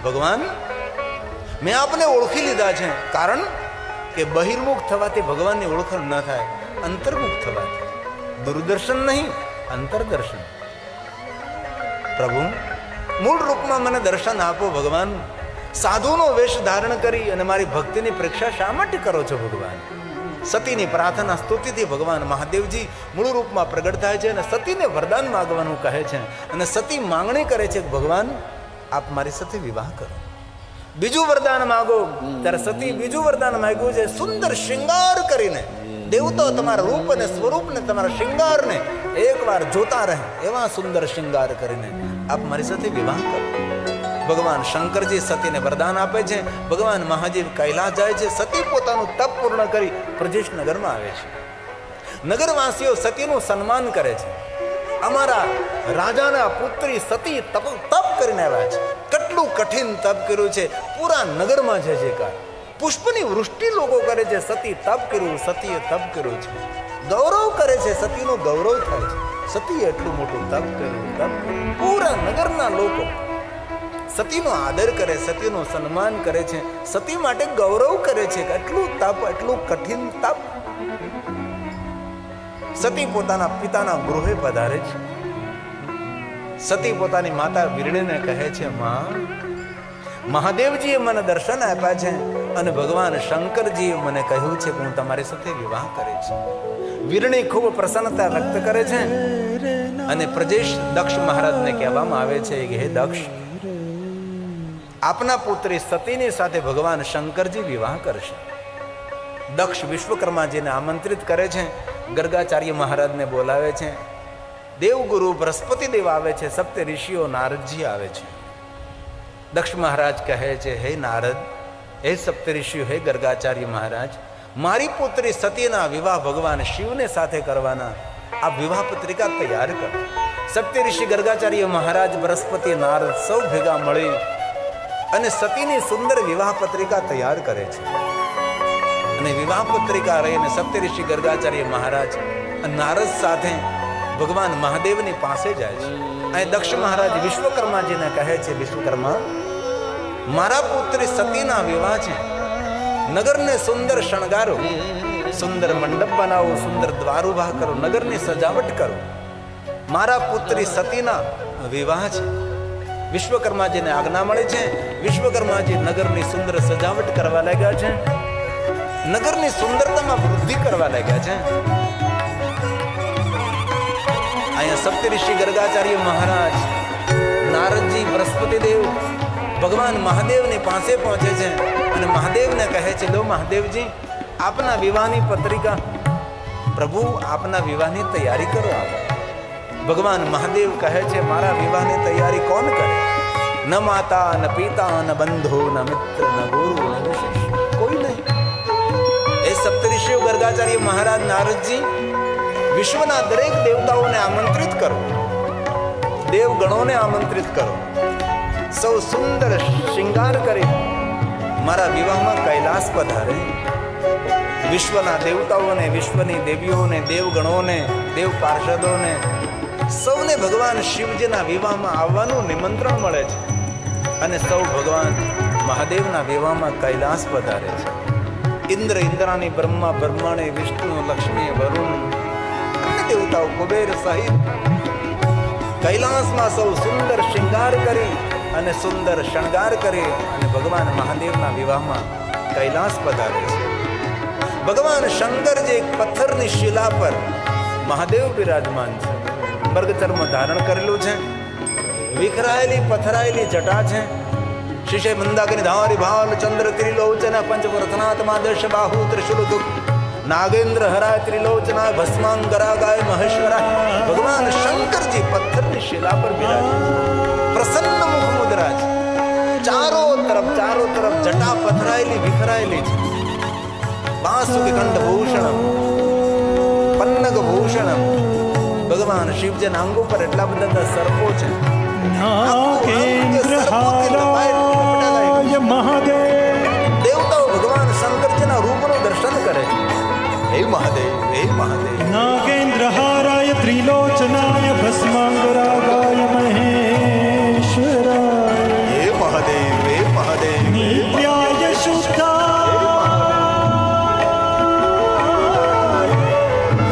ભગવાન મેં આપને ઓળખી લીધા છે, કારણ કે બહિર્મુખ થવાથી ભગવાનની ઓળખ ન થાય, અંતર્મુખ થવાથી. દૂરદર્શન નહીં, અંતરદર્શન. પ્રભુ મૂળ રૂપમાં મને દર્શન આપો ભગવાન. સાધુનો વેશ ધારણ કરી અને મારી ભક્તિની પરીક્ષા શા માટે કરો છો ભગવાન? સતીની પ્રાર્થના સ્તુતિથી ભગવાન મહાદેવજી મૂળ રૂપમાં પ્રગટ થાય છે અને સતીને વરદાન માગવાનું કહે છે. અને સતી માંગણી કરે છે કે ભગવાન આપ મારી સાથે વિવાહ કરો. બીજું વરદાન માગો. ત્યારે સતી બીજું વરદાન માંગ્યું છે, સુંદર શૃંગાર કરીને દેવતાઓ તમારા રૂપ અને સ્વરૂપને, તમારા શૃંગારને એકવાર જોતા રહે એવા સુંદર શૃંગાર કરીને આપ મારી સાથે વિવાહ કરો. ભગવાન શંકરજી સતીને વરદાન આપે છે. ભગવાન મહાદેવ કૈલાસ જાય છે. સતી પોતાનું તપ પૂર્ણ કરી પ્રજેશ નગરમાં આવે છે. નગરવાસીઓ સતીનું સન્માન કરે છે. અમારા રાજાના પુત્રી સતી તપ કરીને આવ્યા છે. કેટલું કઠિન તપ કર્યું છે, પૂરા નગરમાં છે જે કાર પુષ્પની વૃષ્ટિ લોકો કરે છે. સતી તપ કર્યું, સતીએ તપ કર્યું છે. ગૌરવ કરે છે, સતીનું ગૌરવ થાય છે. સતીએ એટલું મોટું તપ કર્યું. પૂરા નગરના લોકો સતીનો આદર કરે, સતીનું સન્માન કરે છે, સતી માટે ગૌરવ કરે છે. એટલું તપ, એટલું કઠિન તપ. સતી પોતાના પિતાના ગૃહે પધારે છે. સતી પોતાની માતા વીરણીને કહે છે, માં, મહાદેવજીએ મને દર્શન આપ્યા છે અને ભગવાન શંકરજીએ મને કહ્યું છે કે હું તમારી સાથે વિવાહ કરીશ. વીરણી ખૂબ પ્રસન્નતા વ્યક્ત કરે છે અને પ્રજેશ દક્ષ મહારાજને કહેવામાં આવે છે કે હે દક્ષ, આપના પુત્રી સતીની સાથે ભગવાન શંકરજી વિવાહ કરશે. દક્ષ વિશ્વકર્માજીને આમંત્રિત કરે છે. ગર્ગાચાર્ય મહારાજને બોલાવે છે. દેવગુરુ બૃહસ્પતિ દેવ આવે છે. સપ્ત ઋષિઓ નારદજી આવે છે. દક્ષ મહારાજ કહે છે, હે નારદ, હે સપ્ત ઋષિઓ, હે ગર્ગાચાર્ય મહારાજ, મારી પુત્રી સતીના વિવાહ ભગવાન શિવને સાથે કરવાના. આ વિવાહ પત્રિકા તૈયાર કરો. સપ્ત ઋષિ ગર્ગાચાર્ય મહારાજ, બૃહસ્પતિ, નારદ સૌ ભેગા મળી અને સતીની સુંદર વિવાહ પત્રિકા તૈયાર કરે છે. અને વિવાહ પત્રિકા રહીને સપ્તઋષિ ગર્ગાચાર્ય મહારાજ નારદ સાથે ભગવાન મહાદેવની પાસે જાય છે. અહીં દક્ષ મહારાજ વિશ્વકર્માજીને કહે છે, વિશ્વકર્મા, મારા પુત્રી સતીના વિવાહ છે. નગરને સુંદર શણગારો, સુંદર મંડપ બનાવો, સુંદર દ્વાર ઉભા કરો, નગરની સજાવટ કરો. મારા પુત્રી સતીના વિવાહ છે. વિશ્વકર્માજીને આજ્ઞા મળે છે. વિશ્વકર્માજી નગરની સુંદર સજાવટ કરવા લાગ્યા છે. નગરની સુંદરતામાં વૃદ્ધિ કરવા લાગ્યા છે. અહીંયા સપ્તઋષિ ગર્ગાચાર્ય મહારાજ, નારદજી, બૃહસ્પતિ દેવ ભગવાન મહાદેવની પાસે પહોંચે છે અને મહાદેવને કહે છે, લો મહાદેવજી, આપના વિવાહની પત્રિકા, પ્રભુ આપના વિવાહની તૈયારી કરો. ભગવાન મહાદેવ કહે છે, મારા વિવાહની તૈયારી કોણ કરે? ન માતા, ન પિતા, ન બંધુ, ન મિત્ર, ન ગુરુ, ન શિષ્ય, કોઈ નહીં. એ સપ્તઋષિઓ ગર્ગાચાર્ય મહારાજ, નારદજી, વિશ્વના દરેક દેવતાઓને આમંત્રિત કરો, દેવગણોને આમંત્રિત કરો. સૌ સુંદર શૃંગાર કરી મારા વિવાહમાં કૈલાસ પધારે. વિશ્વના દેવતાઓને, વિશ્વની દેવીઓને, દેવગણોને, દેવ પાર્ષદોને સૌને ભગવાન શિવજીના વિવાહમાં આવવાનું નિમંત્રણ મળે છે અને સૌ ભગવાન મહાદેવના વિવાહમાં કૈલાસ પધારે છે. ઇન્દ્ર, ઇન્દ્રાણી, બ્રહ્મા, બ્રહ્માણી, વિષ્ણુ, લક્ષ્મી, વરુણ, અન્ય દેવતાઓ કુબેર સહિત કૈલાસમાં સૌ સુંદર શૃંગાર કરી અને સુંદર શણગાર કરી અને ભગવાન મહાદેવના વિવાહમાં કૈલાસ પધારે છે. ભગવાન શંકરજી એક પથ્થરની શિલા પર મહાદેવ બિરાજમાન છે. મર્ગચર્મ ધારણ કરેલું છે. વિખરાયેલી પથરાયેલી જટા છે. શિશે મંદાગ્નિ ધારી ભાલ ચંદ્ર ત્રિલોચના પંચવર્તનાત્મા દશ બાહુ ત્રિશુલ દુઃખ નાગેન્દ્ર હરાય ત્રિલોચના ભસ્માંગરા ગાય મહેશ્વરા. ભગવાન શંકરજી પથ્થરની શિલા પર બિરાજે. પ્રસન્ન મુખ મુદ્રા છે. ચારો તરફ જટા પથરાયેલી વિખરાયેલી છે. બાંસુકી કંઠ ભૂષણમ પન્નગ ભૂષણમ. ભગવાન શિવજીના અંગો પર એટલા બધા સર્પો છે. દેવતાઓ ભગવાન શંકરજીના રૂપનું દર્શન કરે છે. હે મહાદેવ, હે મહાદેવ. નાગેન્દ્ર હારાય ત્રિલોચનાય ભસ્માંગરાગાય મહેશ્વરાય. હે મહાદેવ. મહાદેવ હે મહાદેવ નિત્યાય શુદ્ધાય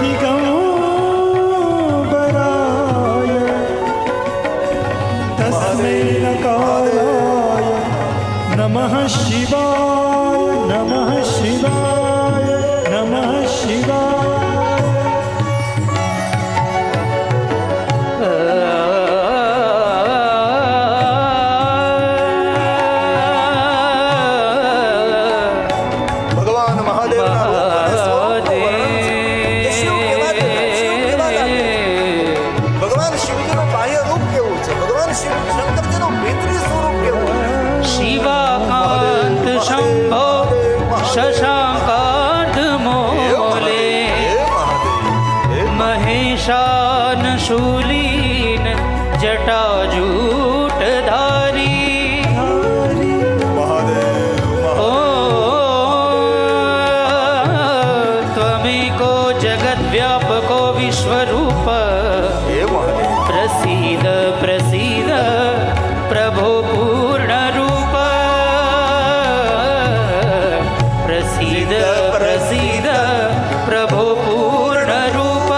દિગંબરાય તસ્મૈ નકારાય નમઃ શિવાય નમઃ શિવાય નમઃ શિવાય. ભગવાન મહાદેવના રૂપને સ્વરૂપનું વર્ણન છે. કે શિવ કેવા દેખાય? શિવ કેવા લાગે? ભગવાન શિવજીનું બાહ્ય રૂપ કેવું છે? ભગવાન શિવ શંકરજીનું ભીતરી સ્વરૂપ કેવું છે? શિવાકાંત શંભો શશાંકાંત મોલે મહેશાન શૂલીન જટાજૂટ ધારી ઓ ત્વમેકો જગત વ્યાપકો વિશ્વરૂપ પ્રસીદ પ્રસીદ પ્રભો પૂર્ણરૂપ પ્રસીદ પ્રસીદ પ્રભો પૂર્ણરૂપ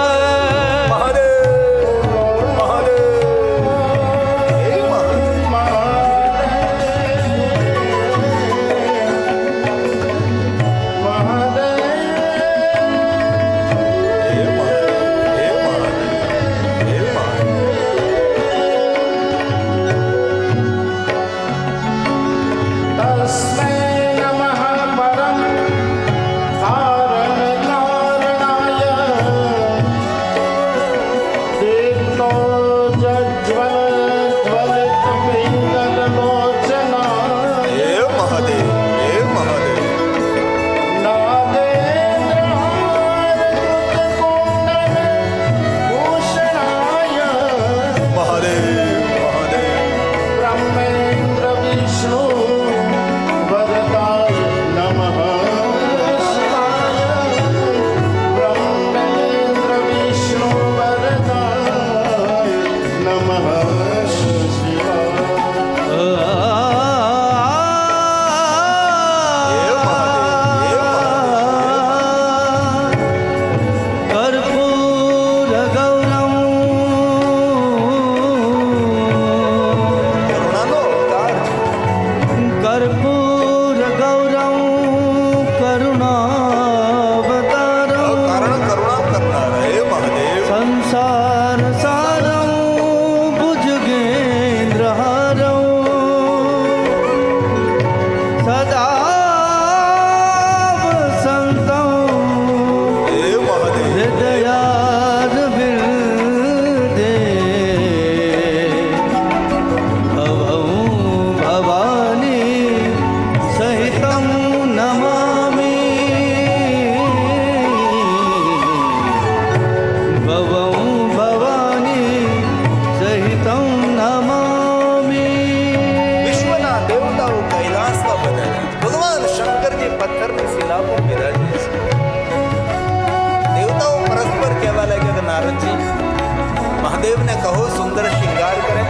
મહાદેવને કહો સુંદર શૃંગાર કરે.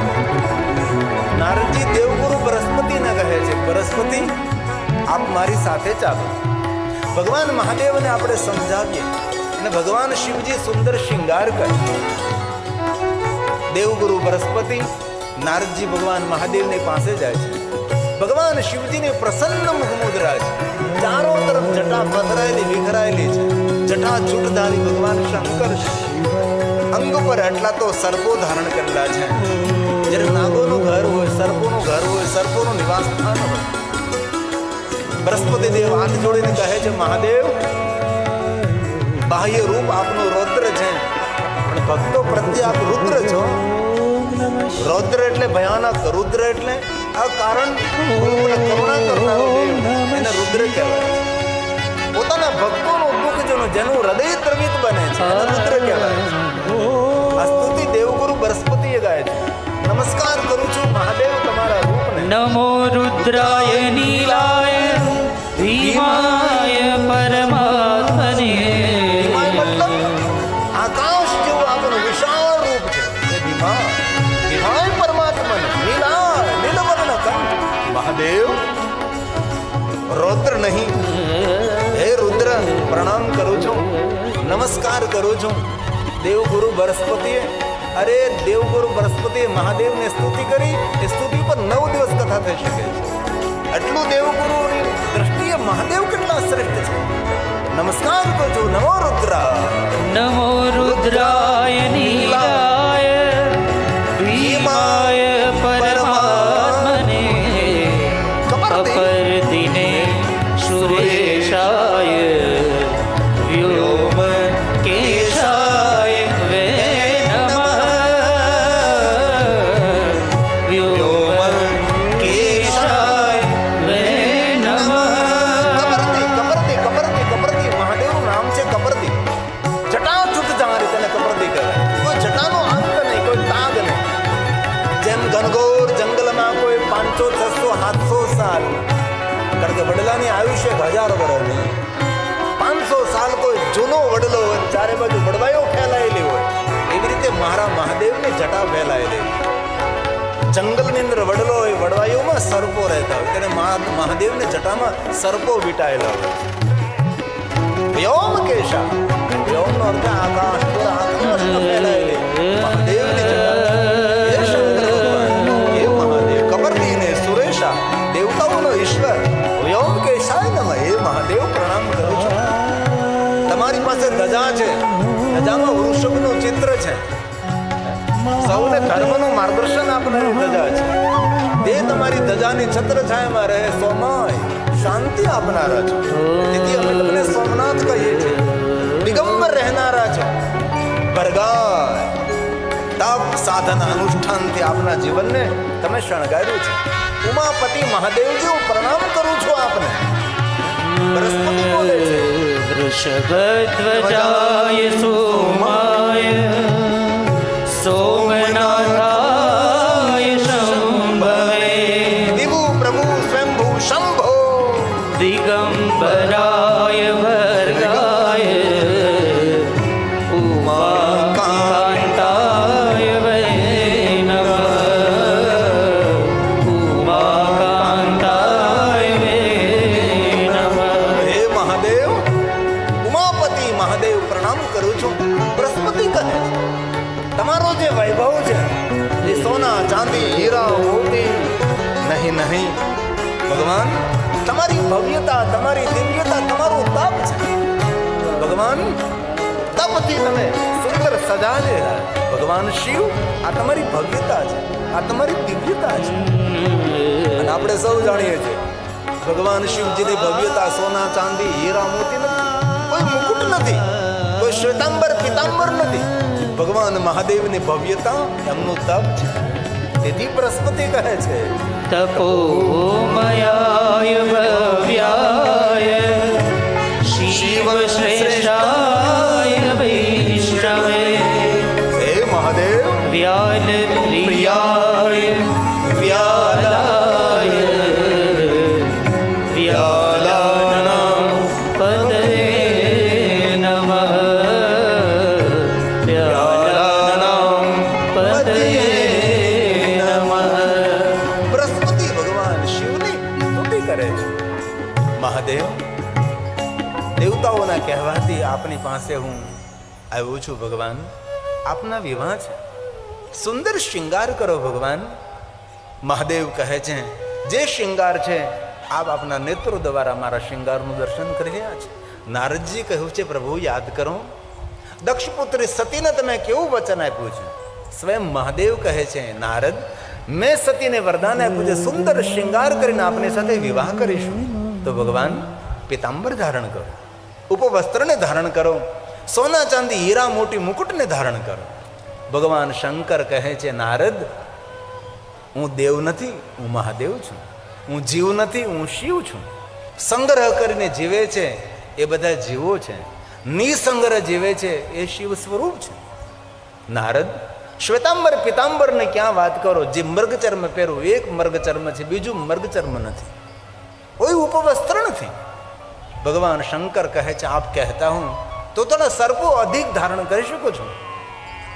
નારદજી દેવગુરુ બૃહસ્પતિને કહે છે, બૃહસ્પતિ આપ મારી સાથે ચાલો. ભગવાન મહાદેવને આપણે સમજાવીએ અને ભગવાન શિવજી સુંદર શૃંગાર કરે. દેવગુરુ બૃહસ્પતિ નારદજી ભગવાન મહાદેવની પાસે જાય છે. ભગવાન શિવજીની પ્રસન્ન મુખમુદ્રા છે. ચારો તરફ જટા પથરાયેલી વિખરાયેલી છે. જટા ચૂંટધારી ભગવાન શંકર છે. અંગ પર એટલા તો સર્પો ધારણ કરેલા છે. જ્યારે નાગોનું ઘર હોય, સર્પોનું ઘર હોય, સર્પોનું નિવાસ સ્થાન હોય. બૃહસ્પતિ દેવ હાથ જોડીને કહે છે, મહાદેવ બાહ્ય રૂપ આપનું રૌદ્ર છે, પણ ભક્તો પ્રત્યે આપ રુદ્ર છો. રૌદ્ર એટલે ભયાનક, રુદ્ર એટલે આ કારણ કરુણા કરનારો દેવ, એને રુદ્ર કહેવાય છે. પોતાના ભક્તોનું દુઃખ જેનું હૃદય દ્રવિત બને છે એને રુદ્ર કહેવાય છે. આ સ્તુતિ દેવગુરુ બૃહસ્પતિએ ગાય છે. નમસ્કાર કરું છું મહાદેવ તમારા રૂપને. નમો રુદ્રાય નીલાય ભીમાય પરમાત્મને. આકાશ જેવું આપણું વિશાળ રૂપ છે. ભીમાય પરમાત્માને નીલાય નીલવર્ણ કંઠ રૌદ્ર નહીં. હે રુદ્ર, પ્રણામ કરું છું, નમસ્કાર કરું છું. દેવગુરુ બૃહસ્પતિએ, અરે દેવગુરુ બૃહસ્પતિએ મહાદેવને સ્તુતિ કરી. એ સ્તુતિ પર 9 દિવસ કથા થઈ શકે છે. એટલું દેવગુરુની દ્રષ્ટિએ મહાદેવ કેટલા શ્રેષ્ઠ છે. નમસ્કાર કરું છું. નમો રુદ્ર. નમો રુદ્રાય નીલાય ભીમાય પરમાત્મને કપર્દિને સુરેશાય વ્યોમ કેશાય વે નમઃ વ્યોમ કેશાય વે નમઃ. કપર્દી, કપર્દી, કપર્દી. મહાદેવનું નામ છે કપર્દી. જટાચૂટ જારી તેને કપર્દી કહેવાય. કોઈ જટાનો અંત નહીં, કોઈ તાગ નહીં. જેમ ઘનઘોર જંગલમાં કોઈ 500, 600, 700 સાલ, કારણ કે વડલાની આયુષ્ય 1000 વર્ષની. 500 સાલ કોઈ જૂનો વડલો હોય, ચારે બાજુ વડવાઈઓ ફેલાયેલી હોય, એવી રીતે મારા મહાદેવની જટા ફેલાયેલી. જંગલની અંદર વડલો હોય, વડવાઈઓમાં સર્પો રહેતા હોય, તેને મહાદેવની જટામાં સર્પો વીંટાયેલા હોય. વ્યોમ કેશા, વ્યોમનો અર્થ આકાશ, પૂરા આકાશમાં ફેલાયેલી મહાદેવની જટા. હે શંકર ભગવાન, હે મહાદેવ. કપર્દિને સુરેશા, દેવતાઓનો ઈશ્વર. વ્યોમ કેશાય નમઃ. હે મહાદેવ, પ્રણામ કરું છું. તમારી પાસે ધજા છે, ધજામાં વૃષભનું ચિત્ર છે. સૌને ધર્મનું માર્ગદર્શન આપનારી ધજા છે. તે તમારી ધજાની છત્ર છાયામાં રહે, સોમય શાંતિ આપનારા છો. તેથી અમે તમને સોમનાથ કહીએ છીએ. દિગંબર રહેનારા છો. ભરગાય તપ સાધન અનુષ્ઠાનથી આપના જીવનને તમે શણગાર્યું છે. ઉમાપતિ મહાદેવજી, હું પ્રણામ કરું છું આપને. બૃહસ્પતિ બોલે છે. વૃષભધ્વજાય સોમાય સોમનાથાય શંભવે વિભુ પ્રભુ સ્વયંભુ શંભો દિગંબરાય ભર્ગાય ઉમાકાંતાય વૈ નમઃ ઉમાકાંતાય વૈ નમઃ. હે મહાદેવ, ઉમાપતિ મહાદેવ, પ્રણામ કરું છું. બૃહસ્પતિ કહે છે, તમારો જે વૈભવ છે એ સોના ચાંદી હીરા મોતી નહીં નહીં. ભગવાન, તમારી ભવ્યતા, તમારી દિવ્યતા, તમારું તપ છે. ભગવાન, તપથી તમે સુંદર સજાજે. ભગવાન શિવ, આ તમારી ભવ્યતા છે, આ તમારી દિવ્યતા છે. અને આપણે સૌ જાણીએ છીએ ભગવાન શિવજીની ભવ્યતા સોના ચાંદી હીરા મોતી નથી, કોઈ મુકુટ નથી, કોઈ શ્વેતાંબર પિતાંબર નથી. ભગવાન મહાદેવની ભવ્યતા એમનું તપ છે. તેથી બૃહસ્પતિ કહે છે, તપોમયાય ભવ્યાય શિવ શ્રેષ્ઠાય વૈષ્ણવે હે મહાદેવ, વ્યાલ પ્રિયાય વ્યાલાય વ્યાલાનાં પતયે નમઃ વ્યાલાનાં પતયે નમઃ. બૃહસ્પતિ ભગવાન શિવની સ્તુતિ કરે છે. મહાદેવ, દેવતાઓના કહેવાથી આપની પાસે હું આવ્યો છું. ભગવાન, આપના વિવાહ છે, સુંદર શૃંગાર કરો ભગવાન. મહાદેવ કહે છે, જે શૃંગાર છે આપ આપના નેત્રો દ્વારા મારા શૃંગારનું દર્શન કરી રહ્યા છે. નારદજી કહ્યું છે, પ્રભુ યાદ કરો, દક્ષપુત્રી સતીને તમે કેવું વચન આપ્યું છે. સ્વયં મહાદેવ કહે છે, નારદ, મેં સતીને વરદાન આપ્યું છે, સુંદર શૃંગાર કરીને આપની સાથે વિવાહ કરીશું. તો ભગવાન, પિતાંબર ધારણ કરો, ઉપવસ્ત્રને ધારણ કરો, સોના ચાંદી હીરા મોટી મુકુટને ધારણ કરો. ભગવાન શંકર કહે છે, નારદ, હું દેવ નથી, હું મહાદેવ છું. હું જીવ નથી, હું શિવ છું. સંગ્રહ કરીને જીવે છે એ બધા જીવો છે, નિસંગ્રહ જીવે છે એ શિવ સ્વરૂપ છે. નારદ, શ્વેતાંબર પિતાંબરને ક્યાં વાત કરો? જે મૃગચર્મ પહેરું એક મૃગચર્મ છે, બીજું મૃગચર્મ નથી, કોઈ ઉપવસ્ત્ર નથી. ભગવાન શંકર કહે છે, આપ કહેતા હું તો થોડા સર્પો અધિક ધારણ કરી શકો છો,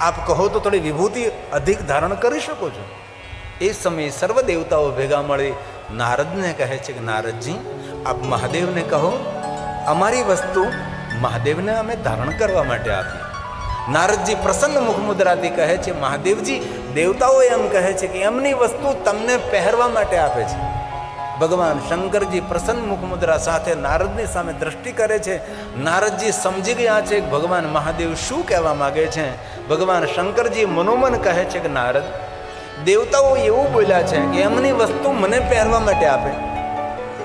આપ કહો તો થોડી વિભૂતિ અધિક ધારણ કરી શકો છો. એ સમયે સર્વ દેવતાઓ ભેગા મળી નારદને કહે છે કે નારદજી, આપ મહાદેવને કહો, અમારી વસ્તુ મહાદેવને અમે ધારણ કરવા માટે આપી. નારદજી પ્રસન્ન મુખ મુદ્રાથી કહે છે, મહાદેવજી, દેવતાઓ એમ કહે છે કે એમની વસ્તુ તમને પહેરવા માટે આપે છે. ભગવાન શંકરજી પ્રસન્ન મુખ મુદ્રા સાથે નારદની સામે દ્રષ્ટિ કરે છે. નારદજી સમજી ગયા છે કે ભગવાન મહાદેવ શું કહેવા માગે છે. ભગવાન શંકરજી મનોમન કહે છે કે નારદ, દેવતાઓ એવું બોલ્યા છે કે એમની વસ્તુ મને પહેરવા માટે આપે.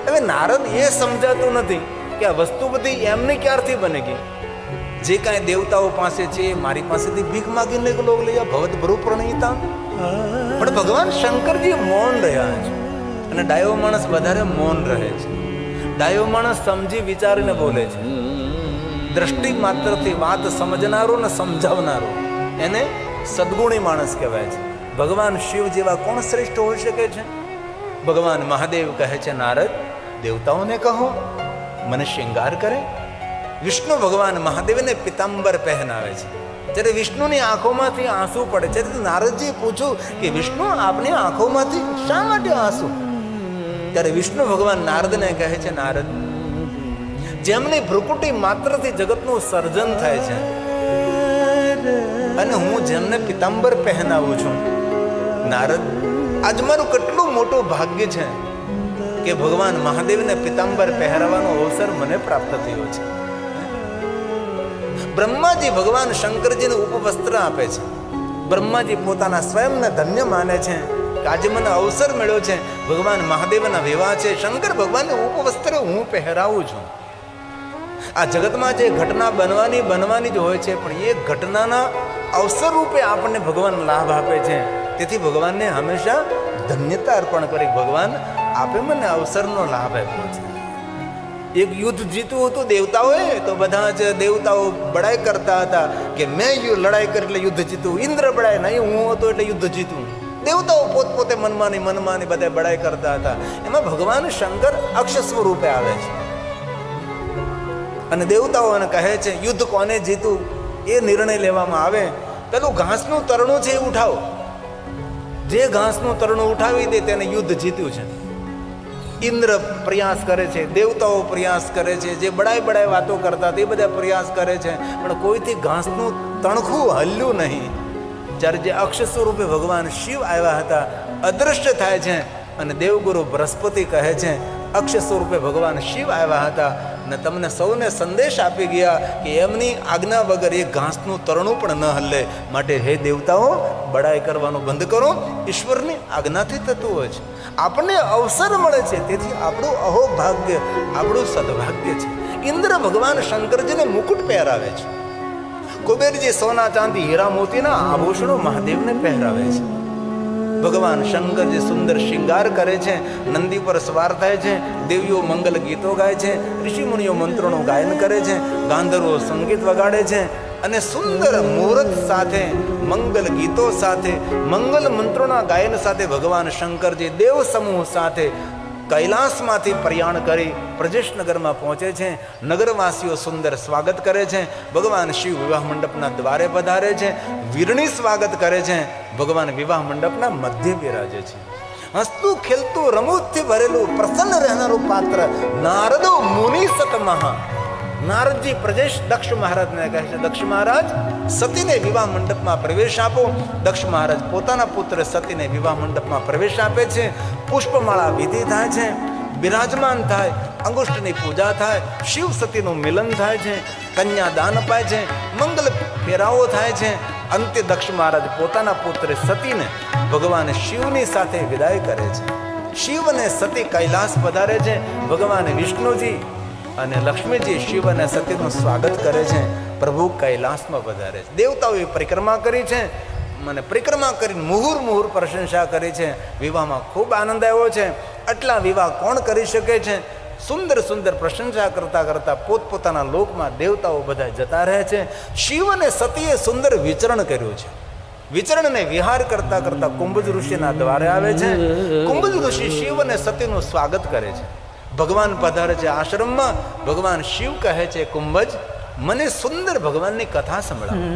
હવે નારદ એ સમજાતું નથી કે આ વસ્તુ બધી એમને ક્યારથી બને ગઈ. જે કાંઈ દેવતાઓ પાસે છે એ મારી પાસેથી ભીખ માગીને લોક લઈ ભવત ભરૂ પ્રણયતા. પણ ભગવાન શંકરજી મૌન રહ્યા છે અને ડાયો માણસ વધારે મૌન રહે છે. ડાયો માણસ સમજી વિચારીને બોલે છે. દ્રષ્ટિ માત્રથી વાત સમજનારો ને સમજાવનારો એને સદગુણી માણસ કહેવાય છે. ભગવાન શિવ જેવા કોણ શ્રેષ્ઠ હોઈ શકે છે? ભગવાન મહાદેવ કહે છે, નારદ, દેવતાઓને કહો મને શૃંગાર કરે. વિષ્ણુ ભગવાન મહાદેવને પિતાંબર પહેનાવે છે. જ્યારે વિષ્ણુની આંખોમાંથી આંસુ પડે છે, નારદજી પૂછ્યું કે વિષ્ણુ આપની આંખોમાંથી શા માટે આંસુ? ત્યારે વિષ્ણુ ભગવાન નારદને કહે છે, નારદ, જેમની ભ્રુકુટી માત્રથી જગતનું સર્જન થાય છે અને હું જેમને પિતાંબર પહેનાવું છું, નારદ, આજ મારું કેટલું મોટું ભાગ્ય છે કે ભગવાન મહાદેવને પિતાંબર પહેરાવાનો અવસર મને પ્રાપ્ત થયો છે. બ્રહ્માજી ભગવાન શંકરજીને ઉપવસ્ત્ર આપે છે. બ્રહ્માજી પોતાના સ્વયંને ધન્ય માને છે કે આજે મને અવસર મળ્યો છે, ભગવાન મહાદેવના વિવાહ છે, શંકર ભગવાનને ઉપવસ્ત્ર હું પહેરાવું છું. આ જગતમાં જે ઘટના બનવાની જ હોય છે, પણ એ ઘટનાના અવસર રૂપે આપણને ભગવાન લાભ આપે છે. તેથી ભગવાનને હંમેશા ધન્યતા અર્પણ કરી, ભગવાન આપે મને અવસરનો લાભ આપ્યો છે. એક યુદ્ધ જીતવું હતું દેવતાઓએ, તો બધા જ દેવતાઓ બડાઈ કરતા હતા કે મેં લડાઈ કરી એટલે યુદ્ધ જીતું. ઇન્દ્ર બડાય નહીં, હું હતો એટલે યુદ્ધ જીતું. દેવતાઓ પોતપોતે મનમાની બધા બડાઈ કરતા હતા. એમાં ભગવાન શંકર અક્ષ સ્વરૂપે આવે છે અને દેવતાઓને કહે છે, યુદ્ધ કોને જીતું એ નિર્ણય લેવામાં આવે. પેલું ઘાસનું તરણું છે એ ઉઠાવો. જે ઘાસનું તરણું ઉઠાવી દે તેને યુદ્ધ જીત્યું છે. ઇન્દ્ર પ્રયાસ કરે છે, દેવતાઓ પ્રયાસ કરે છે, જે બડાઈ વાતો કરતા તે બધા પ્રયાસ કરે છે, પણ કોઈથી ઘાસનું તણખું હલ્યું નહીં. જ્યારે જે અક્ષ સ્વરૂપે ભગવાન શિવ આવ્યા હતા, અદૃશ્ય થાય છે અને દેવગુરુ બૃહસ્પતિ કહે છે, અક્ષ સ્વરૂપે ભગવાન શિવ આવ્યા હતા અને તમને સૌને સંદેશ આપી ગયા કે એમની આજ્ઞા વગર એ ઘાસનું તરણું પણ ન હલે. માટે હે દેવતાઓ, બડાઈ કરવાનું બંધ કરો. ઈશ્વરની આજ્ઞાથી થતું હોય છે. આપણને અવસર મળે છે, તેથી આપણું અહોભાગ્ય, આપણું સદભાગ્ય છે. ઇન્દ્ર ભગવાન શંકરજીને મુકુટ પહેરાવે છે. કુબેરજી સોના ચાંદી હીરા મોતીના આભૂષણો મહાદેવને પહેરાવે છે. ભગવાન શંકરજી સુંદર શૃંગાર કરે છે, નંદી પર સવાર થાય છે, દેવીઓ મંગલ ગીતો ગાય છે, ઋષિમુનિઓ મંત્રોનું ગાયન કરે છે, ગાંધર્વો સંગીત વગાડે છે અને સુંદર મુહૂર્ત સાથે, મંગલ ગીતો સાથે, મંગલ મંત્રોના ગાયન સાથે ભગવાન શંકરજી દેવ સમૂહ સાથે કૈલાસમાંથી પ્રયાણ કરી પ્રજેશનગરમાં પહોંચે છે. નગરવાસીઓ સુંદર સ્વાગત કરે છે. ભગવાન શિવ વિવાહ મંડપના દ્વારે પધારે છે, વીરણી સ્વાગત કરે છે. ભગવાન વિવાહ મંડપના મધ્ય બિરાજે છે. હસતું ખેલતું રમૂજથી ભરેલું પ્રસન્ન રહેનારું પાત્ર નારદો મુનિ સતમહા. નારદજી પ્રજેશ દક્ષ મહારાજને કહે છે, દક્ષ મહારાજ, સતીને વિવાહ મંડપમાં પ્રવેશ આપો. દક્ષ મહારાજ પોતાના પુત્ર સતીને વિવાહ મંડપમાં પ્રવેશ આપે છે. પુષ્પમાળા વિધિ થાય છે, બિરાજમાન થાય, અંગુષ્ઠની પૂજા થાય, શિવ સતીનું મિલન થાય છે, કન્યા દાન અપાય છે, મંગલ ફેરાવો થાય છે. અંતે દક્ષ મહારાજ પોતાના પુત્ર સતીને ભગવાન શિવની સાથે વિદાય કરે છે. શિવ અને સતી કૈલાસ પધારે છે. ભગવાન વિષ્ણુજી અને લક્ષ્મીજી શિવ અને સતીનું સ્વાગત કરે છે. પ્રભુ કૈલાસમાં પધારે છે. દેવતાઓએ પરિક્રમા કરી છે મને પરિક્રમા કરીને મુહુર પ્રશંસા કરી છે. વિવાહમાં ખૂબ આનંદ આવ્યો છે. આટલા વિવાહ કોણ કરી શકે છે? સુંદર પ્રશંસા કરતા પોતપોતાના લોકમાં દેવતાઓ બધા જતા રહે છે. શિવ અને સતીએ સુંદર વિચરણ કર્યું છે. વિચરણને વિહાર કરતા કુંભજ ઋષિના દ્વારે આવે છે. કુંભજ ઋષિ શિવ અને સતીનું સ્વાગત કરે છે. ભગવાન પધારે છે આશ્રમમાં. ભગવાન શિવ કહે છે, કુંભજ, મને સુંદર ભગવાનની કથા સંભળાવો.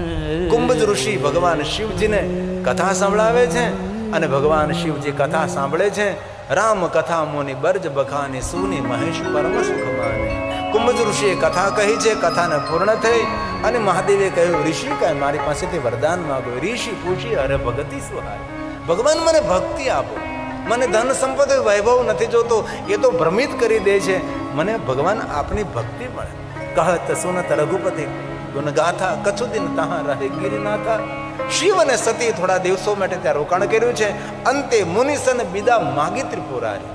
કુંભજ ઋષિ ભગવાન શિવજીને કથા સંભળાવે છે અને ભગવાન શિવજી કથા સાંભળે છે રામ કથા મુનિ બર્જ બખાની સુની મહેશ પરમ સુખ માને. કુંભજ ઋષિએ કથા કહી છે, કથાને પૂર્ણ થઈ અને મહાદેવે કહ્યું, ઋષિ કાંઈ મારી પાસેથી વરદાન માગો. ઋષિ પૂછી, અરે ભગતિ સહાય, ભગવાન મને ભક્તિ આપો. મને ધન સંપત્તિ વૈભવ નથી જોતો, એ તો ભ્રમિત કરી દે છે. મને ભગવાન આપની ભક્તિ મળે. કહત સુનત રઘુપતિ ગુણ ગાથા, કછુ દિન તહાં રહે ગિરિનાથા. શિવ અને સતી થોડા દિવસો માટે ત્યાં રોકાણ કર્યું છે. અંતે મુનિસન વિદા માગી ત્રિપુરારી.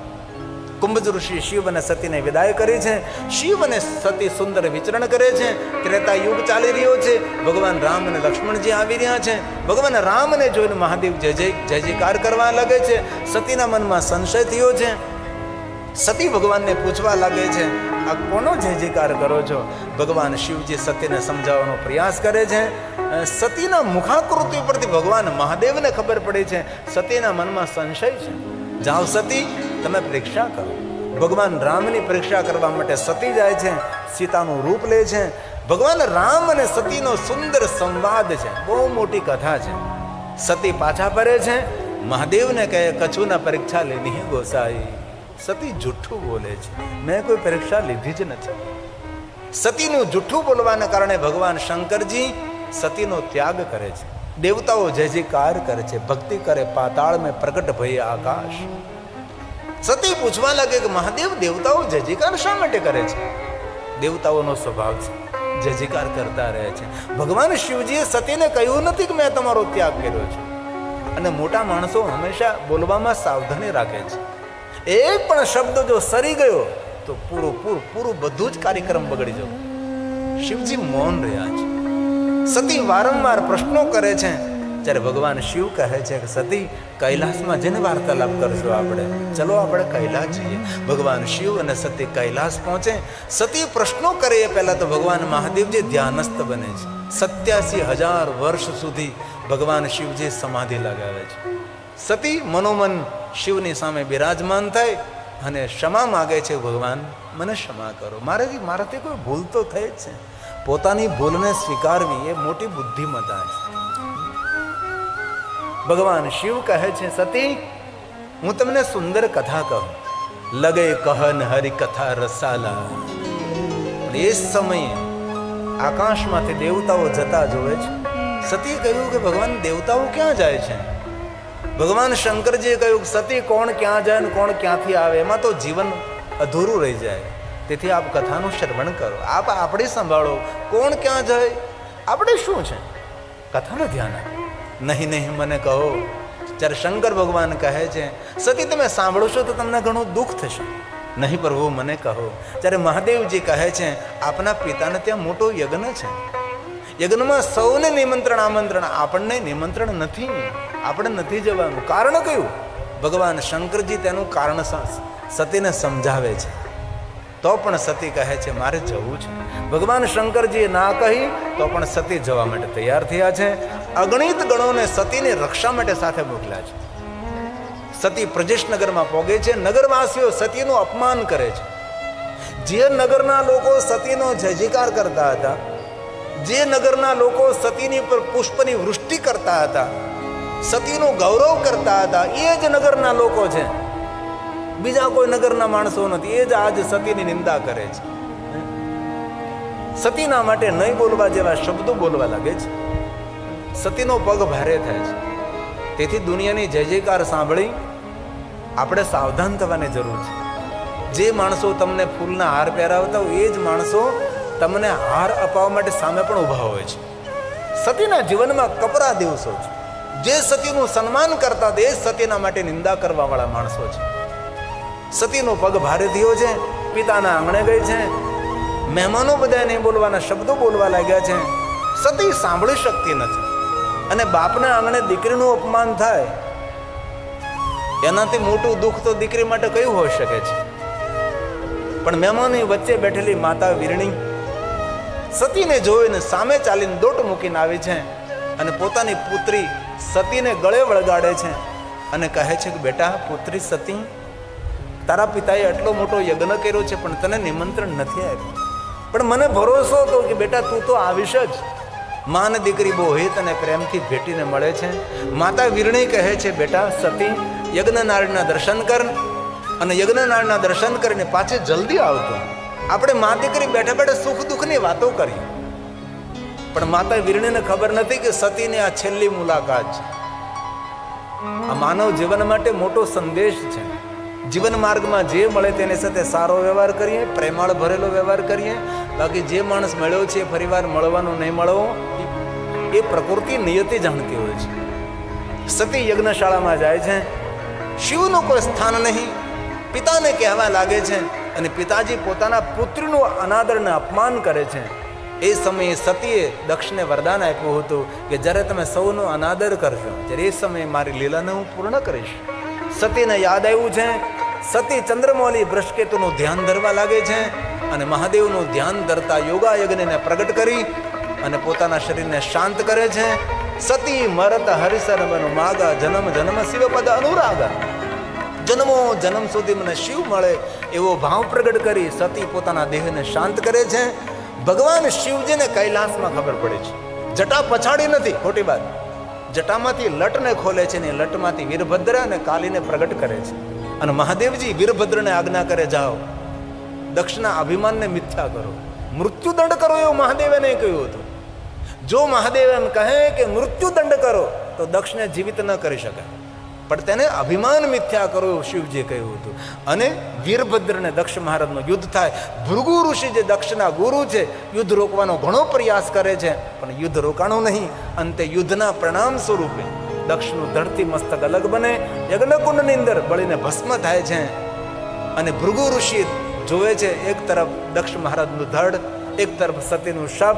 કુંભજ ઋષિ શિવ અને સતીને વિદાય કરી છે. શિવ અને સતી સુંદર વિચરણ કરે છે. ત્રેતા યુગ ચાલી રહ્યો છે. ભગવાન રામ અને લક્ષ્મણજી આવી રહ્યા છે. ભગવાન રામને જોઈને મહાદેવ જય જયકાર કરવા લાગે છે. સતીના મનમાં સંશય થયો છે. સતી ભગવાનને પૂછવા લાગે છે, આ કોનો જય જયકાર કરો છો? ભગવાન શિવજી સતીને સમજાવવાનો પ્રયાસ કરે છે. સતીના મુખાકૃતિ પરથી ભગવાન મહાદેવને ખબર પડે છે સતીના મનમાં સંશય છે. જાઓ સતી, તમે પરીક્ષા કરો. ભગવાન રામની પરીક્ષા કરવા માટે સતી જાય છે. સીતાનું રૂપ લે છે. ભગવાન રામ અને સતીનો સુંદર સંવાદ છે. બહુ મોટી કથા છે. સતી પાછા ફરે છે. મહાદેવને કહે, કછુના પરીક્ષા લેની હે ગોસાઈ. સતી જુઠ્ઠું બોલે છે, મેં કોઈ પરીક્ષા લીધી જ નથી. સતીનું જુઠ્ઠું બોલવાના કારણે ભગવાન શંકરજી સતીનો ત્યાગ કરે છે. દેવતાઓ જય જયકાર કરે છે, ભક્તિ કરે. પાતાળ મેં પ્રગટ ભય આકાશ. સતી પૂછવા લાગે કે મહાદેવ, દેવતાઓ જય જયકાર શા માટે કરે છે? દેવતાઓનો સ્વભાવ છે, જય જયકાર કરતા રહે છે. ભગવાન શિવજીએ સતીને કહ્યું નથી કે મેં તમારો ત્યાગ કર્યો છે. અને મોટા માણસો હંમેશા બોલવામાં સાવધાની રાખે છે. એક પણ શબ્દ જો સરી ગયો તો પૂરું બધું જ કાર્યક્રમ બગડી જવું. શિવજી મૌન રહ્યા છે. સતી વારંવાર પ્રશ્નો કરે છે. જ્યારે ભગવાન શિવ કહે છે કે સતી, કૈલાસમાં જેને વાર્તાલાપ કરશો આપણે, ચલો આપણે કૈલાસ જઈએ. ભગવાન શિવ અને સતી કૈલાસ પહોંચે. સતી પ્રશ્નો કરે એ પહેલા તો ભગવાન મહાદેવજી ધ્યાનસ્થ બને છે. 87,000 વર્ષ સુધી ભગવાન શિવજી સમાધિ લગાવે છે. સતી મનોમન શિવની સામે બિરાજમાન થાય અને ક્ષમા માગે છે, ભગવાન મને ક્ષમા કરો, મારાથી કોઈ ભૂલ તો થઈ જ છે. પોતાની ભૂલને સ્વીકારવી એ મોટી બુદ્ધિમત્તા છે. ભગવાન શિવ કહે છે, સતી, હું તમને સુંદર કથા કહું. લગે કહન હરિ કથા રસાલા. એ સમયે આકાશમાંથી દેવતાઓ જતા જોવે છે. સતીએ કહ્યું કે ભગવાન, દેવતાઓ ક્યાં જાય છે? ભગવાન શંકરજીએ કહ્યું, સતી, કોણ ક્યાં જાય ને કોણ ક્યાંથી આવે, એમાં તો જીવન અધૂરું રહી જાય. તેથી આપ કથાનું શ્રવણ કરો. આપ આપણે સંભાળો, કોણ ક્યાં જાય, આપણે શું છે, કથાનું ધ્યાન આપો. નહીં મને કહો. જ્યારે શંકર ભગવાન કહે છે, સતી, તમે સાંભળશો તો તમને ઘણું દુઃખ થશે. નહીં પ્રભુ, મને કહો. જ્યારે મહાદેવજી કહે છે, આપના પિતાને ત્યાં મોટો યજ્ઞ છે. યજ્ઞમાં સૌને નિમંત્રણ આમંત્રણ, આપણને નિમંત્રણ નથી, આપણે નથી જવાનું. કારણ કયું? ભગવાન શંકરજી તેનું કારણ સતીને સમજાવે છે. તો પણ સતી કહે છે, મારે જવું છે. ભગવાન શંકરજીએ ના કહી તો પણ સતી જવા માટે તૈયાર થયા છે. અગણિત ગણોને સતીની રક્ષા માટે સાથે મોકલ્યા છે. સતી પ્રજેશનગરમાં પહોંચે છે. નગરવાસીઓ સતીનું અપમાન કરે છે. જે નગરના લોકો સતીનો જય જયકાર કરતા હતા, જે નગરના લોકો સતીની પર પુષ્પની વૃષ્ટિ કરતા હતા, સતીનું ગૌરવ કરતા હતા, એ જ નગરના લોકો છે. બીજા કોઈ નગરના માણસો નથી. એ જ આજ સતીની નિંદા કરે છે. સતીના માટે નહીં બોલવા જેવા શબ્દો બોલવા લાગે છે. સતીનો પગ ભારે થાય છે. તેથી દુનિયાની જય જયકાર સાંભળી આપણે સાવધાન થવાની જરૂર છે. જે માણસો તમને ફૂલના હાર પહેરાવતા હોય, એ જ માણસો તમને હાર અપાવવા માટે સામે પણ ઊભા હોય છે. સતીના જીવનમાં કપરા દિવસો છે. જે સતીનું સન્માન કરતા હતા, એ સતીના માટે નિંદા કરવા વાળા માણસો છે. સતીનો પગ ભારે થયો છે. પિતાના આંગણે ગઈ છે. મહેમાનો બધા નહીં બોલવાના શબ્દો બોલવા લાગ્યા છે. સતી સાંભળી શકતી નથી. અને બાપના આંગણે દીકરીનું અપમાન થાય, એનાથી મોટું દુઃખ તો દીકરી માટે કયું હોઈ શકે છે? પણ મહેમાનની વચ્ચે બેઠેલી માતા વીરણી સતીને જોઈને સામે ચાલીને દોટ મૂકીને આવી છે અને પોતાની પુત્રી સતીને ગળે વળગાડે છે અને કહે છે કે બેટા, પુત્રી સતી, તારા પિતાએ આટલો મોટો યજ્ઞ કર્યો છે પણ તને નિમંત્રણ નથી આપ્યું. પણ મને ભરોસો હતો કે બેટા તું તો આવીશ જ. માં ને દીકરી બહુ હિત અને પ્રેમથી ભેટીને મળે છે. માતા વીરણી કહે છે, બેટા સતી, યજ્ઞ નારીના દર્શન કર, અને યજ્ઞનાળના દર્શન કરીને પાછી જલ્દી આવતો. આપણે મા દીકરી બેઠા બેઠા સુખ દુઃખની વાતો કરીએ, પણ માતા વીરણીને ખબર નથી કે સતીની આ છેલ્લી મુલાકાત છે. આ માનવ જીવન માટે મોટો સંદેશ છે. જીવન માર્ગમાં જે મળે તેની સાથે સારો વ્યવહાર કરીએ, પ્રેમાળ ભરેલો વ્યવહાર કરીએ. બાકી જે માણસ મળ્યો છે ફરીવાર મળવાનો નહીં મળવો એ પ્રકૃતિ નિયતિ જાણતી હોય છે. સતી યજ્ઞશાળામાં જાય છે, શિવનું કોઈ સ્થાન નહીં, પિતાને કહેવા લાગે છે અને પિતાજી પોતાના પુત્રીનું અનાદર ને અપમાન કરે છે. એ સમયે સતીએ દક્ષને વરદાન આપ્યું હતું કે જ્યારે તમે સૌનો અનાદર કરશો ત્યારે એ સમયે મારી લીલાને હું પૂર્ણ કરીશ. સતીને યાદ આવ્યું છે. સતી ચંદ્રમૌલી બૃહસ્પતિનું ધ્યાન ધરવા લાગે છે અને મહાદેવનું ધ્યાન ધરતા યોગા યજ્ઞને પ્રગટ કરી અને પોતાના શરીરને શાંત કરે છે. સતી મરત હરિસર બનો માગા જન્મ જન્મ શિવપદ અનુરાગા. જન્મો જન્મ સુધી મને શિવ મળે એવો ભાવ પ્રગટ કરી સતી પોતાના દેહને શાંત કરે છે. ભગવાન શિવજીને કૈલાસમાં ખબર પડે છે. જટા પછાડી નથી, ખોટી વાત. જટામાંથી લટને ખોલે છે ને લટમાંથી વીરભદ્ર અને કાલીને પ્રગટ કરે છે. અને મહાદેવજી વીરભદ્રને આજ્ઞા કરે, જાઓ દક્ષના અભિમાનને મિથ્યા કરો, મૃત્યુદંડ કરો, એવું મહાદેવે નહીં કહ્યું હતું. જો મહાદેવ એમ કહે કે મૃત્યુદંડ કરો તો દક્ષને જીવિત ન કરી શકે, પણ તેને અભિમાન મિથ્યા કરો એવું શિવજીએ કહ્યું હતું. અને વીરભદ્રને દક્ષ મહારાજનું યુદ્ધ થાય. ભૃગુ ઋષિ જે દક્ષના ગુરુ છે યુદ્ધ રોકવાનો ઘણો પ્રયાસ કરે છે, પણ યુદ્ધ રોકાણું નહીં. અંતે યુદ્ધના પરિણામ સ્વરૂપે દક્ષનું ધરતી મસ્તક અલગ બને, યજ્ઞકુંડની અંદર બળીને ભસ્મ થાય છે. અને ભૃગુ ઋષિ જોવે છે એક તરફ દક્ષ મહારાજનું ધડ, એક તરફ સતીનું શબ,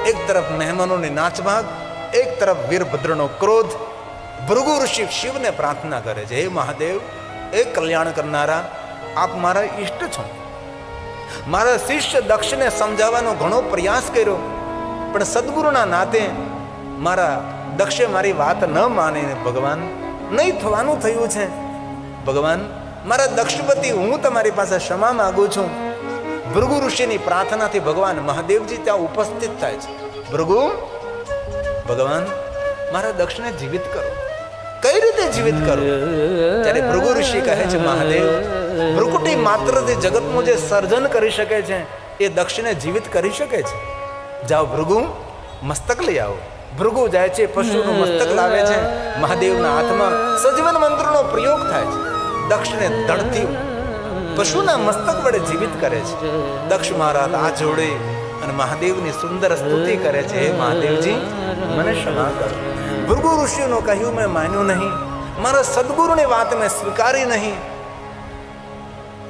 એક તરફ મહેમાનોની નાચભાગ, એક તરફ વીરભદ્રનો ક્રોધ. ભૃગુ ઋષિ શિવને પ્રાર્થના કરે છે, હે મહાદેવ, એ કલ્યાણ કરનારા, આપ મારા ઈષ્ટ છો. મારા શિષ્ય દક્ષને સમજાવવાનો ઘણો પ્રયાસ કર્યો, પણ સદગુરુના નાતે મારા દક્ષે મારી વાત ન માનીને ભગવાન નહીં થવાનું થયું છે. ભગવાન મારા દક્ષપતિ, હું તમારી પાસે ક્ષમા માંગુ છું. ભૃગુ ઋષિની પ્રાર્થનાથી ભગવાન મહાદેવજી ત્યાં ઉપસ્થિત થાય છે. ભૃગુ, ભગવાન મારા દક્ષને જીવિત કરો. કઈ રીતે જીવિત કરો? ત્યારે ભૃગુ ઋષિ કહે છે, મહાદેવ, ભૃકુટી માત્રથી જગતનું જે સર્જન કરી શકે છે એ દક્ષને જીવિત કરી શકે છે. જાઓ ભૃગુ, મસ્તક લઈ આવો. ભૃગુ જાય છે, પશુનું મસ્તક લાવે છે. મહાદેવના હાથમાં સજીવન મંત્રનો પ્રયોગ થાય છે. દક્ષને ધડથી પશુના મસ્તક વડે જીવિત કરે છે. દક્ષ મહારાજ આ જોડે અને મહાદેવની સુંદર સ્તુતિ કરે છે, હે મહાદેવજી, મને ક્ષમા કરો. ભૃગુ ઋષિનું કહ્યું મેં માન્યું નહીં, મારા સદગુરુની વાત મેં સ્વીકારી નહીં.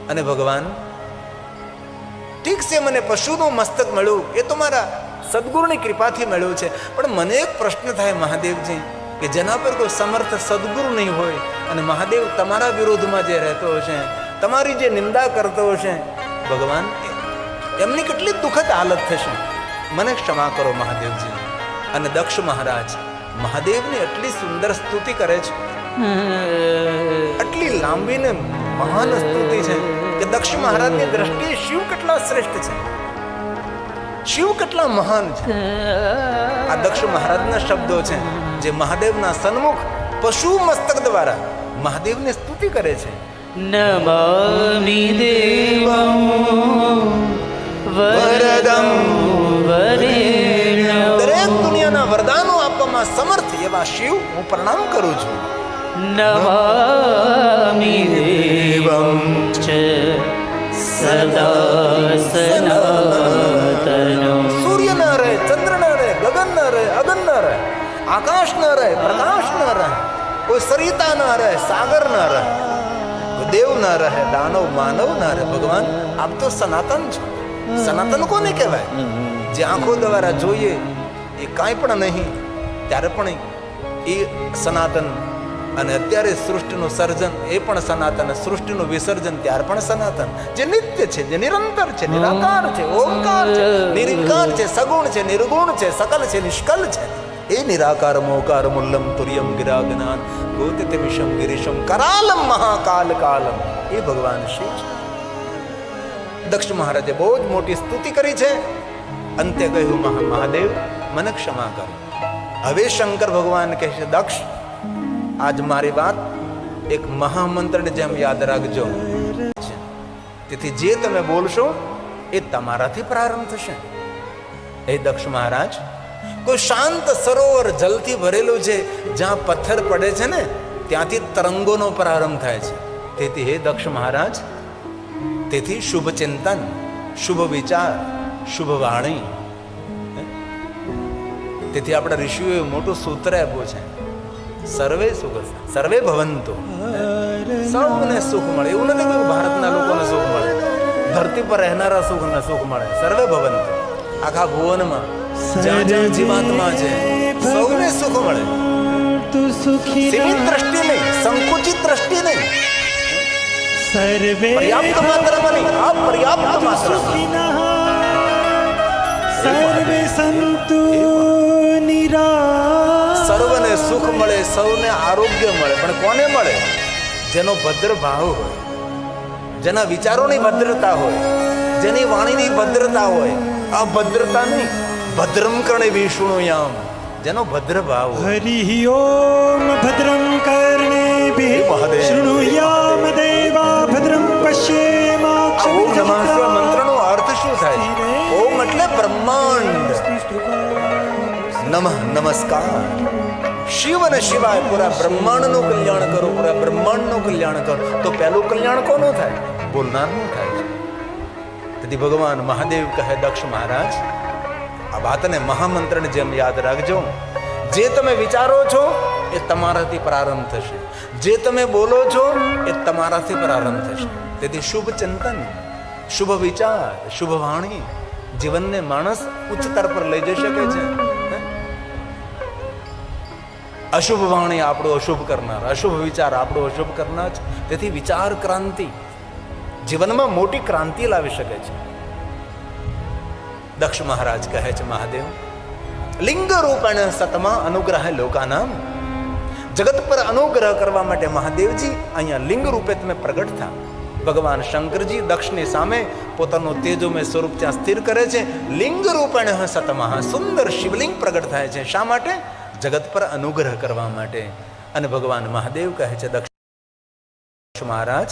અને ભગવાન, ઠીક છે, મને પશુનું મસ્તક મળ્યું એ તો મારા સદગુરુની કૃપાથી મળ્યું છે, પણ મને એક પ્રશ્ન થાય મહાદેવજી કે જેના પર કોઈ સમર્થ સદગુરુ નહીં હોય અને મહાદેવ તમારા વિરોધમાં જે રહેતો હશે, તમારી જે નિંદા કરતો હશે, ભગવાન એમની કેટલી દુઃખદ હાલત થશે. મને ક્ષમા કરો મહાદેવજી. અને દક્ષ મહારાજ મહાદેવની એટલી સુંદર સ્તુતિ કરે છે, આટલી લાંબી ને મહાન સ્તુતિ છે કે દક્ષ મહારાજની દ્રષ્ટિએ શિવ કેટલા શ્રેષ્ઠ છે, શિવ કેટલા મહાન છે. આ દક્ષ મહારાજના શબ્દો છે જે મહાદેવના સન્મુખ પશુ મસ્તક દ્વારા મહાદેવની સ્તુતિ કરે છે. નમામિ દેવં વરદં વરેણ્યં. દરેક દુનિયાના વરદાનો આપવામાં સમર્થ એવા શિવ હું પ્રણામ કરું છું. નમામિ દેવં ચ સદા સનાતનં. સૂર્ય ન રહે, ચંદ્ર ન રહે, ગગન ન રહે, અગન ન રહે, આકાશ ન રહે, પ્રકાશ ન રહે, કોઈ સરિતા ન રહે, સાગર ન રહે, દેવ ન રહે, દાનવ માનવ ન રહે. ભગવાન આપ તો સનાતન છો. સનાતન કોને કહેવાય? જે આંખો દ્વારા જોઈએ એ કાંઈ પણ નહીં ત્યારે પણ એ સનાતન. અને અત્યારે સૃષ્ટિનું સર્જન એ પણ સનાતન, સૃષ્ટિનું વિસર્જન ત્યાર પણ સનાતન. જે નિત્ય છે, જે નિરંતર છે, નિરાકાર છે, ઓમકાર છે, નિર્વિકાર છે, સગુણ છે, નિર્ગુણ છે, સકલ છે, નિષ્કલ છે, એ નિરાકાર મોકાર મુલ્લમ તુર્યમ ગિરાગનાન ગોતિત વિષમ ગિરીશમ કરાલમ મહાકાલ કાલમ, એ ભગવાન શિવ છે. દક્ષ મહારાજે બહુ જ મોટી સ્તુતિ કરી છે. અંતે કહ્યું, મહાદેવ મને ક્ષમા કરો. હવે શંકર ભગવાન કહે છે, દક્ષ આજ મારી વાત એક મહામંત્રની જેમ યાદ રાખજો. તેથી જે તમે બોલશો એ તમારાથી પ્રારંભ થશે. હે દક્ષ મહારાજ, કોઈ શાંત સરોવર જલથી ભરેલું છે, જ્યાં પથ્થર પડે છે ને ત્યાંથી તરંગોનો પ્રારંભ થાય છે. તેથી હે દક્ષ મહારાજ, તેથી શુભ ચિંતન, શુભ વિચાર, શુભ વાણી. તેથી આપણા ઋષિઓએ મોટું સૂત્ર આપ્યું છે, સર્વે સુખ સર્વે ભવંતો, સૌને સુખ મળે. એવું નથી કે ભારતના લોકોને સુખ મળે, ધરતી પર રહેનારા સુખ મળે. સર્વે ભવંતો, આખા ભુવનમાં જ્યાં જ્યાં જીવાત્મા છે સૌને સુખ મળે. સીમિત દ્રષ્ટિ નહીં, સંકુચિત દ્રષ્ટિ નહીં, સર્વે પર્યાપ્ત માત્રામાં નહીં, અપર્યાપ્ત માત્રામાં. સર્વે સંતુ નિરા. સર્વને સુખ મળે, સૌને આરોગ્ય મળે, પણ કોને મળે? જેનો ભદ્ર ભાવ હોય, જેના વિચારોની ભદ્રતા હોય, જેની વાણીની ભદ્રતા હોય. અભદ્રતા નહીં, ભદ્રમ કર્ણે વિષ્ણુયામ, જેનો ભદ્ર ભાવ હોય. હરિ ઓમ ભદ્રમ કર્ણેભિઃ મહાદેવ. શૃણુયામ દેવા ભદ્રમ આ ઓમ નમઃ શિવાય મંત્રનો અર્થ શું થાય છે? ઓમ એટલે બ્રહ્માંડ, નમઃ નમસ્કાર. શિવ અને શિવાય, પૂરા બ્રહ્માંડનું કલ્યાણ કરો, પૂરા બ્રહ્માંડનું કલ્યાણ કરો. તો પહેલું કલ્યાણ કોનું થાય? બોલનારનું થાય છે. તેથી ભગવાન મહાદેવ કહે, દક્ષ મહારાજ, આ વાતને મહામંત્રની જેમ યાદ રાખજો. જે તમે વિચારો છો એ તમારાથી પ્રારંભ થશે, જે તમે બોલો છો એ તમારાથી પ્રારંભ થશે. તેથી શુભ ચિંતન, શુભ વિચાર, શુભ વાણી જીવનને માણસ ઉચ્ચતર પર લઈ જઈ શકે છે. અશુભ વાણી આપણું અશુભ કરનાર, અશુભ વિચાર આપણું અશુભ કરનાર છે. તેથી વિચાર ક્રાંતિ જીવનમાં મોટી ક્રાંતિ લાવી શકે છે. દક્ષ મહારાજ કહે છે, મહાદેવ લિંગ રૂપેણ સતમાં અનુગ્રહ લોકાનામ. જગત પર અનુગ્રહ કરવા માટે મહાદેવજી અહીંયા લિંગ રૂપે તમે પ્રગટ થા. ભગવાન શંકરજી દક્ષની સામે પોતાનું તેજોમય સ્વરૂપ ત્યાં સ્થિર કરે છે. લિંગ રૂપેણ સતમાં, સુંદર શિવલિંગ પ્રગટ થાય છે. શા માટે? જગત પર અનુગ્રહ કરવા માટે. અને ભગવાન મહાદેવ કહે છે, દક્ષ મહારાજ,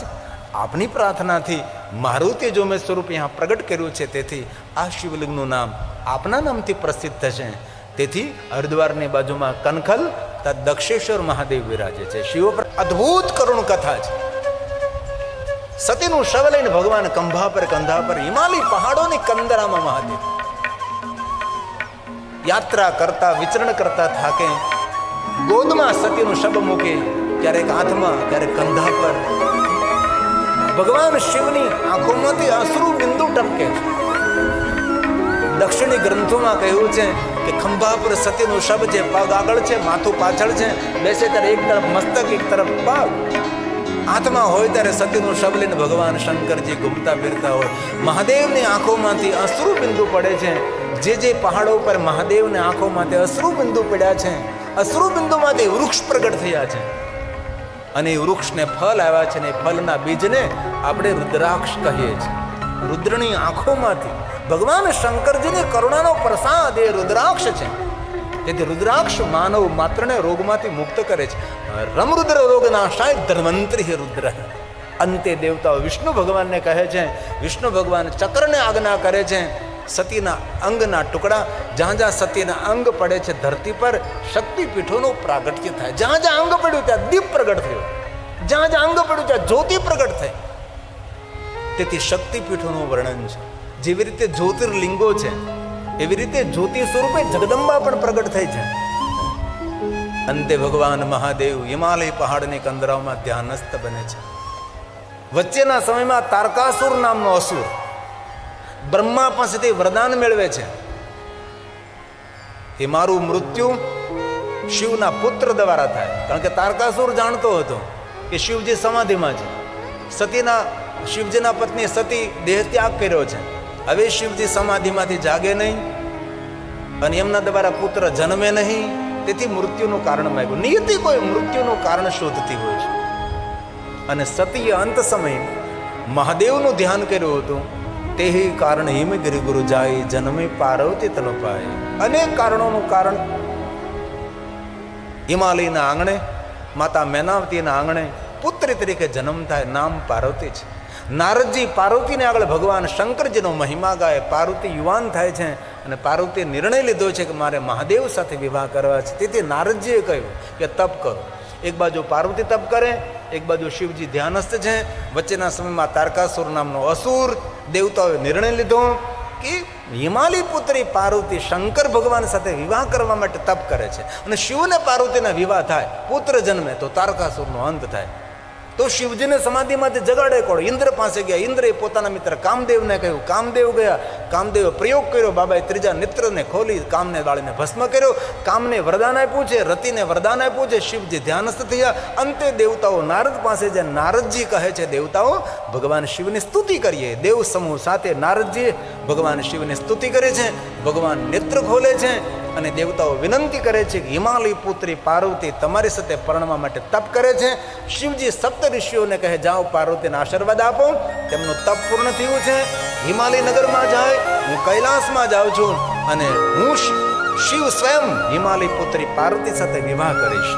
આપની પ્રાર્થનાથી મારું તેજોમય સ્વરૂપ यहाँ પ્રગટ કર્યું છે. તેથી આ શિવલિંગનું નામ આપના નામથી પ્રસિદ્ધ થશે. તેથી હરિદ્વારની બાજુમાં કનખલ તથા દક્ષેશ્વર મહાદેવ વિરાજે છે. શિવ પર અદ્ભુત કરુણ કથા છે. સતીનું શવ લઈને ભગવાન કંભા પર કંધા પર હિમાલય પહાડોની કંદરામાં મહાદેવ યાત્રા કરતા, વિચરણ કરતા થાકે, ગોદમાં સતીનું શબ મૂકે, ક્યારેક હાથમાં, ક્યારેક કંધા પર. ભગવાન શિવની આંખોમાંથી અશ્રુ બિંદુ ટપકે છે. દક્ષિણી ગ્રંથોમાં કહ્યું છે કે ખંભા પર સતીનું શબ છે, પગ આગળ છે, માથું પાછળ છે, બેસે ત્યારે એક તરફ મસ્તક, એક તરફ પગ. હાથમાં હોય ત્યારે સતીનું શબ લઈને ભગવાન શંકરજી ઘૂમતા ફિરતા હોય. મહાદેવની આંખોમાંથી અશ્રુ બિંદુ પડે છે. જે પહાડો પર મહાદેવની આંખોમાંથી અશ્રુ બિંદુ પડ્યા છે, અશ્રુ બિંદુમાંથી વૃક્ષ પ્રગટ થયા છે. અને એ વૃક્ષને ફળ આવ્યા છે. ને ફળના બીજને આપણે રુદ્રાક્ષ કહીએ છીએ. રુદ્રની આંખોમાંથી ભગવાન શંકરજીની કરુણાનો પ્રસાદ એ રુદ્રાક્ષ છે. તેથી રુદ્રાક્ષ માનવ માત્રને રોગમાંથી મુક્ત કરે છે. રમરુદ્ર રોગ નાશાય ધન્વંતરી રુદ્ર. અંતે દેવતાઓ વિષ્ણુ ભગવાનને કહે છે, વિષ્ણુ ભગવાન ચક્રને આજ્ઞા કરે છે, સતીના અંગના ટુકડા, જ્યાં જ્યાં સતીના અંગ પડે છે ધરતી પર, શક્તિપીઠોનું પ્રાગટ્ય થાય. જ્યાં જ્યાં અંગ પડ્યું ત્યાં દીપ પ્રગટ થયો, જ્યાં જ્યાં અંગ પડ્યું ત્યાં જ્યોતિ પ્રગટ થઈ. તેથી શક્તિપીઠોનું વર્ણન છે. જેવી રીતે જ્યોતિર્લિંગો છે એવી રીતે જ્યોતિ સ્વરૂપે જગદંબા પણ પ્રગટ થઈ છે. અંતે ભગવાન મહાદેવ હિમાલય પહાડની કંદરાઓમાં ધ્યાનસ્થ બને છે. વચ્ચેના સમયમાં તારકાસુર નામનો અસુર બ્રહ્મા પાસેથી વરદાન મેળવે છે કે મારું મૃત્યુ શિવના પુત્ર દ્વારા થાય. કારણ કે તારકાસુર જાણતો હતો કે શિવજી સમાધિમાં છે. શિવજીના પત્ની સતી દેહ ત્યાગ કર્યો છે. હવે શિવજી સમાધિમાંથી જાગે નહીં અને એમના દ્વારા પુત્ર જન્મે નહીં. તેથી મૃત્યુનું કારણ માંગ્યું. નિયતિ કોઈ મૃત્યુનું કારણ શોધતી હોય છે. અને સતીએ અંત સમયે મહાદેવનું ધ્યાન કર્યું હતું. તે કારણ હિમગિરી ગુરુ જાય, જન્મે પાર્વતી તનો પાય. અનેક કારણોનું કારણ હિમાલયના આંગણે, માતા મેનાવતીના આંગણે પુત્રી તરીકે જન્મ થાય. નામ પાર્વતી છે. નારદજી પાર્વતીને આગળ ભગવાન શંકરજીનો મહિમા ગાય. પાર્વતી યુવાન થાય છે અને પાર્વતીએ નિર્ણય લીધો છે કે મારે મહાદેવ સાથે વિવાહ કરવા છે. તેથી નારદજીએ કહ્યું કે તપ કરો. એક બાજુ પાર્વતી તપ કરે, એક બાજુ શિવજી ધ્યાનસ્થ છે. વચ્ચેના સમયમાં તારકાસુર નામનો અસુર. દેવતાઓએ નિર્ણય લીધો કે હિમાલય પુત્રી પાર્વતી શંકર ભગવાન સાથે વિવાહ કરવા માટે તપ કરે છે અને શિવને પાર્વતીના વિવાહ થાય, પુત્ર જન્મે તો તારકાસુરનો અંત થાય. તો શિવજીને સમાધિમાંથી જગાડે કોણ? ઇન્દ્ર પાસે ગયા. ઇન્દ્રએ પોતાના મિત્ર કામદેવને કહ્યું. કામદેવ ગયા. કામદેવે પ્રયોગ કર્યો. બાબાએ ત્રીજા નેત્રને ખોલી કામને બાળીને ભસ્મ કર્યો. કામને વરદાન આપ્યું છે, રતિને વરદાન આપ્યું છે. શિવજી ધ્યાનસ્થ થયા. અંતે દેવતાઓ નારદ પાસે જાય. નારદજી કહે છે દેવતાઓ ભગવાન શિવની સ્તુતિ કરીએ. દેવ સમૂહ સાથે નારદજી ભગવાન શિવની સ્તુતિ કરે છે. ભગવાન નેત્ર ખોલે છે અને દેવતાઓ વિનંતી કરે છે કે હિમાલય પુત્રી પાર્વતી તમારી સાથે પરણવા માટે તપ કરે છે. શિવજી સપ્ત ઋષિઓને કહે જાઓ પાર્વતીને આશીર્વાદ આપો. તેમનું તપ પૂર્ણ થયું છે. હિમાલય નગરમાં જાય, હું કૈલાસમાં જાઉં છું અને હું શિવ સ્વયં હિમાલય પુત્રી પાર્વતી સાથે વિવાહ કરીશ.